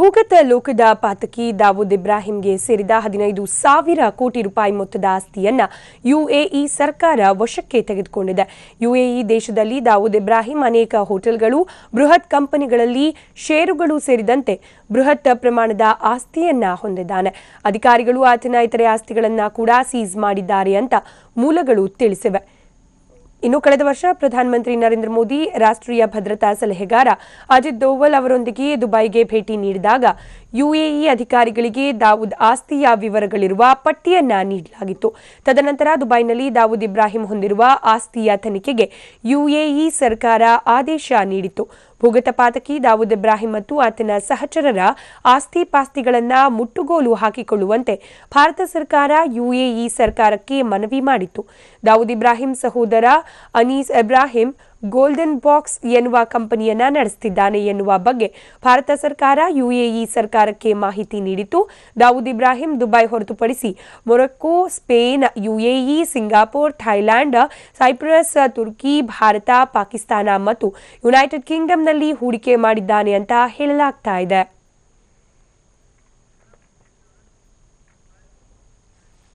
ಭೂಗತ ಲೋಕದ ಪಾತಕಿ ದಾವೂದ್ ಇಬ್ರಾಹಿಂಗೆ ಸೇರಿದ 15,000 ಕೋಟಿ ರೂಪಾಯಿ ಮೊತ್ತದ ಆಸ್ತಿಯನ್ನ ಯುಎಇ ಸರ್ಕಾರ ವಶಕ್ಕೆ ತೆಗೆದುಕೊಂಡಿದೆ. ಯುಎಇ ದೇಶದಲ್ಲಿ ದಾವೂದ್ ಇಬ್ರಾಹಿಂ ಅನೇಕ ಹೋಟೆಲ್ಗಳು, ಬೃಹತ್ ಕಂಪನಿಗಳಲ್ಲಿ ಷೇರುಗಳು ಸೇರಿದಂತೆ ಬೃಹತ್ ಪ್ರಮಾಣದ ಆಸ್ತಿಯನ್ನ ಹೊಂದಿದ್ದಾನೆ. ಅಧಿಕಾರಿಗಳು ಆತನ ಇತರೆ ಆಸ್ತಿಗಳನ್ನು ಕೂಡ ಸೀಸ್ ಮಾಡಿದ್ದಾರೆ ಅಂತ ಮೂಲಗಳು ತಿಳಿಸಿವೆ. ಇನ್ನು ಕಳೆದ ವರ್ಷ ಪ್ರಧಾನಮಂತ್ರಿ ನರೇಂದ್ರ ಮೋದಿ ರಾಷ್ಟ್ರೀಯ ಭದ್ರತಾ ಸಲಹೆಗಾರ ಅಜಿತ್ ದೋವಲ್ ಅವರೊಂದಿಗೆ ದುಬೈಗೆ ಭೇಟಿ ನೀಡಿದಾಗ ಯುಎಇ ಅಧಿಕಾರಿಗಳಿಗೆ ದಾವೂದ್ ಆಸ್ತಿಯ ವಿವರಗಳಿರುವ ಪಟ್ಟಿಯನ್ನ ನೀಡಲಾಗಿತ್ತು. ತದನಂತರ ದುಬೈನಲ್ಲಿ ದಾವೂದ್ ಇಬ್ರಾಹಿಂ ಹೊಂದಿರುವ ಆಸ್ತಿಯ ತನಿಖೆಗೆ ಯುಎಇ ಸರ್ಕಾರ ಆದೇಶ ನೀಡಿತು. ಭೂಗತ ಪಾತಕಿ ದಾವೂದ್ ಇಬ್ರಾಹಿಂ ಮತ್ತು ಆತನ ಸಹಚರರ ಆಸ್ತಿ ಪಾಸ್ತಿಗಳನ್ನು ಮುಟ್ಟುಗೋಲು ಹಾಕಿಕೊಳ್ಳುವಂತೆ ಭಾರತ ಸರ್ಕಾರ ಯುಎಇ ಸರ್ಕಾರಕ್ಕೆ ಮನವಿ ಮಾಡಿತ್ತು. ದಾವೂದ್ ಇಬ್ರಾಹಿಂ ಸಹೋದರ ಅನೀಸ್ ಇಬ್ರಾಹಿಂ ಗೋಲ್ಡನ್ ಬಾಕ್ಸ್ ಎನ್ನುವ ಕಂಪನಿಯನ್ನ ನಡೆಸುತ್ತಿದ್ದಾನೆ ಎನ್ನುವ ಬಗ್ಗೆ ಭಾರತ ಸರ್ಕಾರ ಯುಎಇ ಸರ್ಕಾರಕ್ಕೆ ಮಾಹಿತಿ ನೀಡಿತು. ದಾವೂದ್ ಇಬ್ರಾಹಿಂ ದುಬೈ ಹೊರತುಪಡಿಸಿ Morocco, Spain, UAE, Singapore, Thailand, Cyprus, ತುರ್ಕಿ, ಭಾರತ, ಪಾಕಿಸ್ತಾನ ಮತ್ತು ಯುನೈಟೆಡ್ ಕಿಂಗ್ಡಮ್ನಲ್ಲಿ ಹೂಡಿಕೆ ಮಾಡಿದ್ದಾನೆ ಅಂತ ಹೇಳಲಾಗ್ತಾ ಇದೆ.